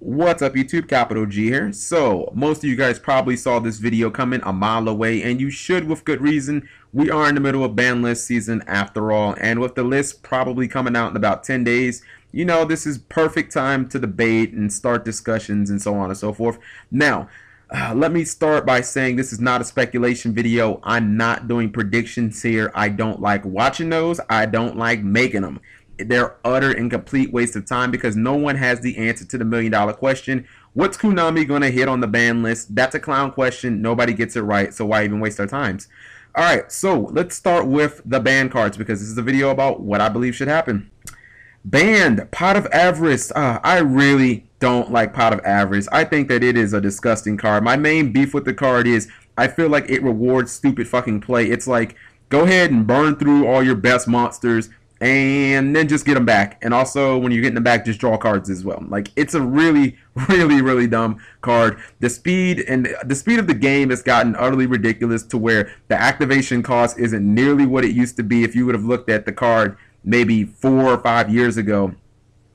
What's up YouTube, Capital G here. So, most of you guys probably saw this video coming a mile away, and you should with good reason. We are in the middle of ban list season after all, and with the list probably coming out in about 10 days, you know, this is perfect time to debate and start discussions and so on and so forth. Now, let me start by saying this is not a speculation video. I'm not doing predictions here. I don't like watching those. I don't like making them. They're utter and complete waste of time because no one has the answer to the $1,000,000 question. What's Konami going to hit on the ban list? That's a clown question. Nobody gets it right, so why even waste our times? Alright, so let's start with the ban cards because this is a video about what I believe should happen. Banned, Pot of Avarice. I really don't like Pot of Avarice. I think that it is a disgusting card. My main beef with the card is I feel like it rewards stupid fucking play. It's like, go ahead and burn through all your best monsters and then just get them back. And also, when you're getting them back, just draw cards as well. Like, it's a really dumb card. The speed of the game has gotten utterly ridiculous to where the activation cost isn't nearly what it used to be if you would have looked at the card maybe 4 or 5 years ago.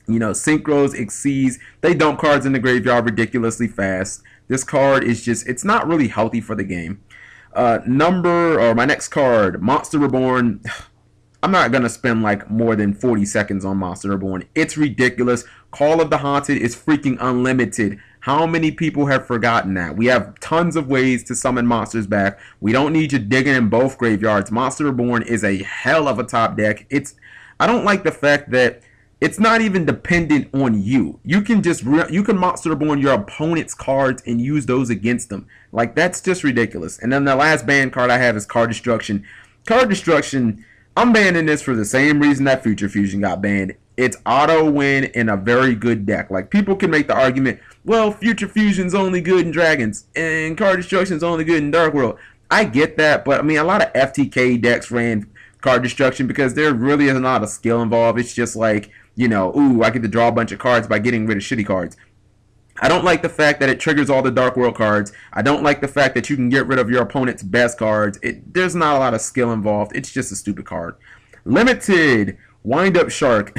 You know, synchros, exceeds, they dump cards in the graveyard ridiculously fast. This card is just, it's not really healthy for the game. My next card, Monster Reborn. I'm not going to spend like more than 40 seconds on Monster Reborn. It's ridiculous. Call of the Haunted is freaking unlimited. How many people have forgotten that? We have tons of ways to summon monsters back. We don't need you digging in both graveyards. Monster Reborn is a hell of a top deck. I don't like the fact that it's not even dependent on you. You can just Monster Reborn your opponent's cards and use those against them. Like, that's just ridiculous. And then the last ban card I have is Card Destruction. Card Destruction, I'm banning this for the same reason that Future Fusion got banned. It's auto win in a very good deck. Like, people can make the argument, well, Future Fusion's only good in Dragons and Card Destruction's only good in Dark World. I get that, but I mean, a lot of FTK decks ran Card Destruction because there really isn't a lot of skill involved. It's just like, you know, ooh, I get to draw a bunch of cards by getting rid of shitty cards. I don't like the fact that it triggers all the Dark World cards. I don't like the fact that you can get rid of your opponent's best cards. There's not a lot of skill involved. It's just a stupid card. Limited, Wind Up Shark.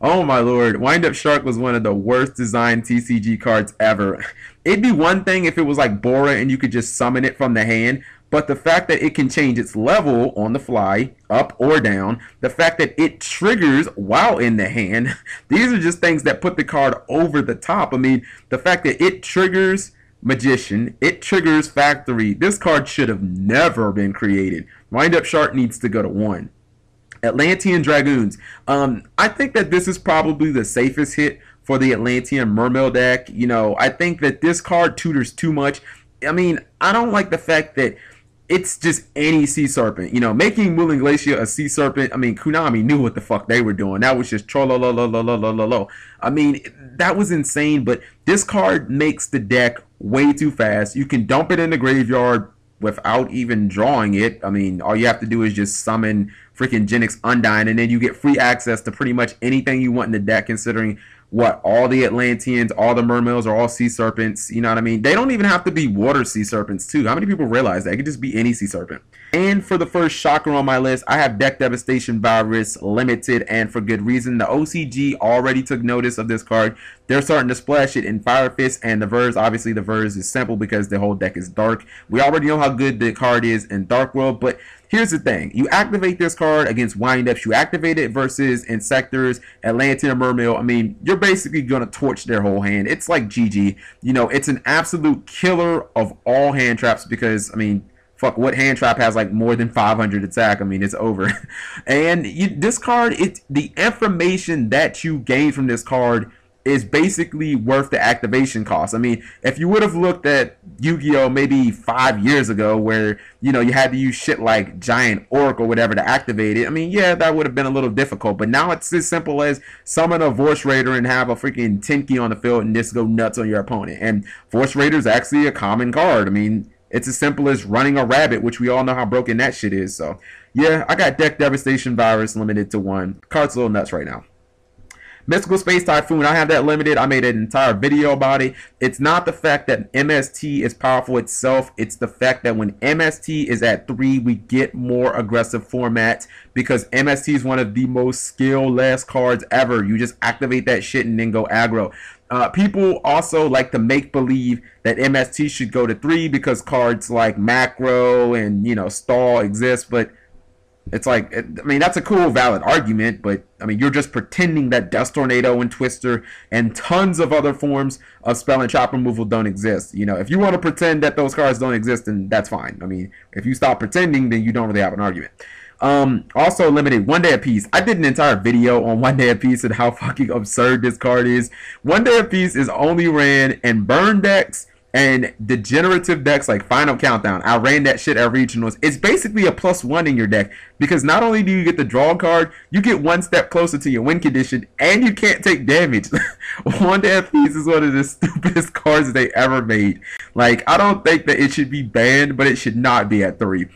Oh my lord, Wind Up Shark was one of the worst designed TCG cards ever. It'd be one thing if it was like Bora and you could just summon it from the hand, but the fact that it can change its level on the fly, up or down, the fact that it triggers while in the hand, these are just things that put the card over the top. I mean, the fact that it triggers Magician, it triggers Factory, this card should have never been created. Wind Up Shark needs to go to 1. Atlantean Dragoons. I think that this is probably the safest hit for the Atlantean Mermail deck. You know, I think that this card tutors too much. I mean, I don't like the fact that it's just any Sea Serpent. You know, making Wheeling Glacier a Sea Serpent, I mean, Konami knew what the fuck they were doing. That was just trollolololololololo. I mean, that was insane, but this card makes the deck way too fast. You can dump it in the graveyard without even drawing it. I mean, all you have to do is just summon freaking Genix Undyne, and then you get free access to pretty much anything you want in the deck, considering what, all the Atlanteans, all the Mermails are all Sea Serpents. You know what I mean? They don't even have to be water Sea Serpents too. How many people realize that? It could just be any Sea Serpent. And for the first shocker on my list, I have Deck Devastation Virus Limited, and for good reason. The OCG already took notice of this card. They're starting to splash it in Fire Fist and the Verse. Obviously, the Verse is simple because the whole deck is dark. We already know how good the card is in Dark World, but here's the thing. You activate this card against Wind-Ups. You activate it versus Insectors, Atlantean Mermail. I mean, you're basically going to torch their whole hand. It's like GG. You know, it's an absolute killer of all hand traps because, I mean, fuck, what hand trap has like more than 500 attack? I mean, it's over. And this card, the information that you gain from this card is basically worth the activation cost. I mean, if you would have looked at Yu-Gi-Oh! Maybe 5 years ago where, you know, you had to use shit like Giant Orc or whatever to activate it, I mean, yeah, that would have been a little difficult. But now it's as simple as summon a Voice Raider and have a freaking Tenki on the field and just go nuts on your opponent. And Voice Raider is actually a common card. I mean, it's as simple as running a rabbit, which we all know how broken that shit is. So, yeah, I got Deck Devastation Virus limited to 1. Card's a little nuts right now. Mystical Space Typhoon, I have that limited. I made an entire video about it. It's not the fact that MST is powerful itself. It's the fact that when MST is at 3, we get more aggressive formats because MST is one of the most skill-less cards ever. You just activate that shit and then go aggro. People also like to make believe that MST should go to 3 because cards like Macro and, Stall exist, but it's like, I mean, that's a cool, valid argument, but I mean, you're just pretending that Dust Tornado and Twister and tons of other forms of spell and chop removal don't exist. If you want to pretend that those cards don't exist, then that's fine. I mean, if you stop pretending, then you don't really have an argument. Also limited 1 day a piece. I did an entire video on 1 day a piece and how fucking absurd this card is. 1 day a piece is only ran in burn decks and degenerative decks like Final Countdown. I ran that shit at regionals. It's basically a +1 in your deck because not only do you get the draw card, you get 1 step closer to your win condition, and you can't take damage. 1 day a piece is one of the stupidest cards they ever made. Like, I don't think that it should be banned, but it should not be at 3.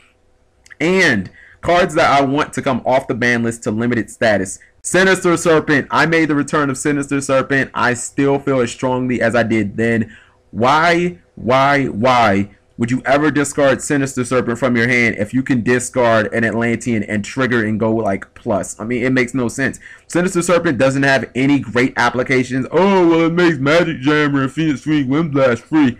And cards that I want to come off the ban list to limited status. Sinister Serpent. I made the return of Sinister Serpent. I still feel as strongly as I did then. Why would you ever discard Sinister Serpent from your hand if you can discard an Atlantean and trigger and go like plus? I mean, it makes no sense. Sinister Serpent doesn't have any great applications. Oh, well, it makes Magic Jammer and Phoenix Swing Wind Blast free.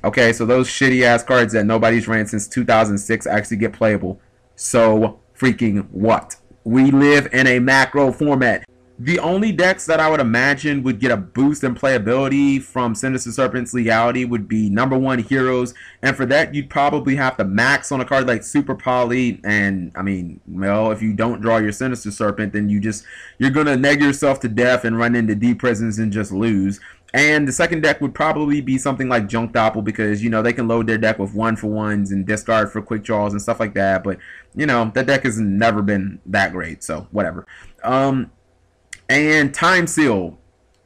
Okay, so those shitty ass cards that nobody's ran since 2006 actually get playable. So freaking what? We live in a macro format. The only decks that I would imagine would get a boost in playability from Sinister Serpent's legality would be #1 Heroes, and for that you'd probably have to max on a card like Super Poly, and I mean, well, if you don't draw your Sinister Serpent, then you're gonna neg yourself to death and run into D prisons and just lose. And the second deck would probably be something like Junk Doppel because, they can load their deck with 1-for-1s and discard for quick draws and stuff like that. But, that deck has never been that great, so whatever. And Time Seal.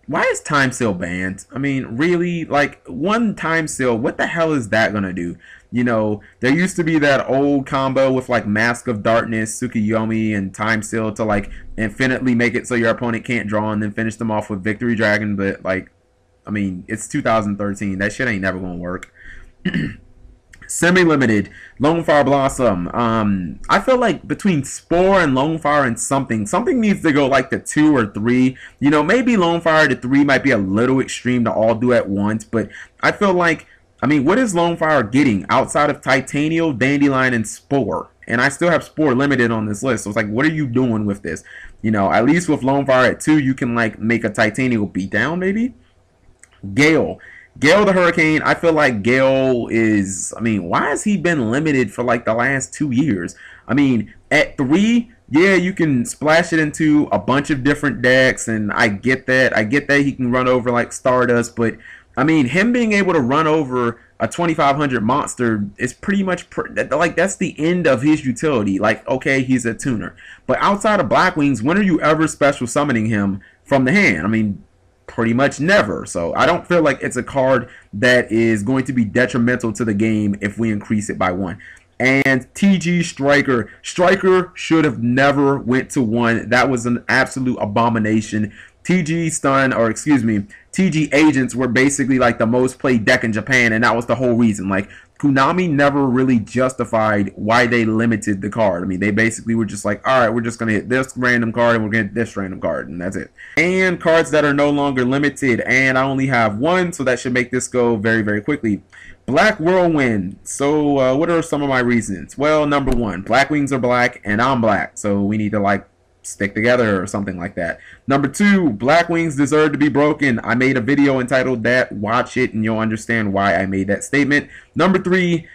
Why is Time Seal banned? I mean, really? Like, one Time Seal, what the hell is that going to do? There used to be that old combo with, like, Mask of Darkness, Tsukiyomi, and Time Seal to, like, infinitely make it so your opponent can't draw and then finish them off with Victory Dragon. But, like, I mean, it's 2013. That shit ain't never going to work. Semi-limited, Lonefire Blossom. I feel like between Spore and Lonefire and something needs to go like to 2 or 3. Maybe Lonefire to 3 might be a little extreme to all do at once, but I feel like, I mean, what is Lonefire getting outside of Titanial, Dandelion, and Spore? And I still have Spore limited on this list, so it's like, what are you doing with this? At least with Lonefire at 2, you can like make a Titanial beatdown maybe. Gale the Hurricane. I feel like Gale is, I mean, why has he been limited for like the last 2 years? I mean, at 3, yeah, you can splash it into a bunch of different decks, and I get that. I get that he can run over like Stardust, but I mean, him being able to run over a 2500 monster is pretty much like that's the end of his utility. Like, okay, he's a tuner, but outside of Blackwings, when are you ever special summoning him from the hand? I mean, pretty much never. So I don't feel like it's a card that is going to be detrimental to the game if we increase it by 1. And T.G Striker. Striker should have never went to 1. That was an absolute abomination. TG Agents were basically like the most played deck in Japan, and that was the whole reason. Like, Konami never really justified why they limited the card. I mean, they basically were just like, alright, we're just going to hit this random card and we're going to hit this random card, and that's it. And cards that are no longer limited, and I only have 1, so that should make this go very, very quickly. Black Whirlwind. So, what are some of my reasons? Well, #1, Blackwings are black, and I'm black, so we need to, like, stick together or something like that. #2, Blackwings deserve to be broken. I made a video entitled that. Watch it and you'll understand why I made that statement. #3,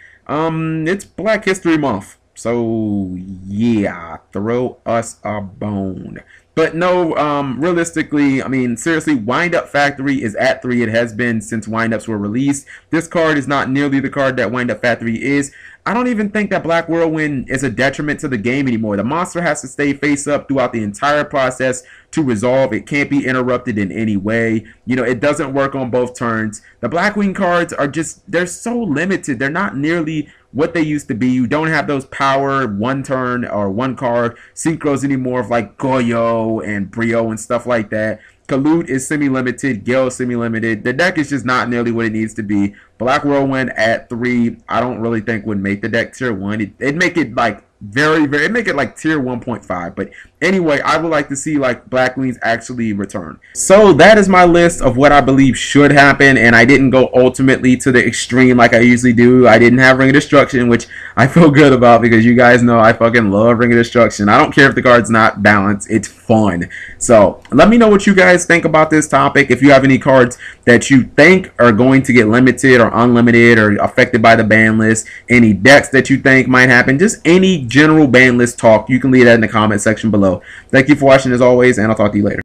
it's Black History Month, so yeah, throw us a bone. But no, realistically, I mean, seriously, Wind Up Factory is at 3. It has been since Wind Ups were released. This card is not nearly the card that Wind Up Factory is. I don't even think that Black Whirlwind is a detriment to the game anymore. The monster has to stay face up throughout the entire process to resolve. It can't be interrupted in any way. It doesn't work on both turns. The Blackwing cards are just, they're so limited. They're not nearly what they used to be. You don't have those power 1 turn or 1 card synchros anymore of like Goyo and Brio and stuff like that. Kalut is semi-limited. Gale is semi-limited. The deck is just not nearly what it needs to be. Black Whirlwind at 3, I don't really think would make the deck tier 1. It'd make it like it'd make it like tier 1.5. But anyway, I would like to see like Blackwings actually return. So that is my list of what I believe should happen, and I didn't go ultimately to the extreme like I usually do. I didn't have Ring of Destruction, which I feel good about because you guys know I fucking love Ring of Destruction. I don't care if the card's not balanced, it's fun. So let me know what you guys think about this topic. If you have any cards that you think are going to get limited or unlimited or affected by the ban list, any decks that you think might happen, just any general ban list talk, you can leave that in the comment section below. Thank you for watching as always, and I'll talk to you later.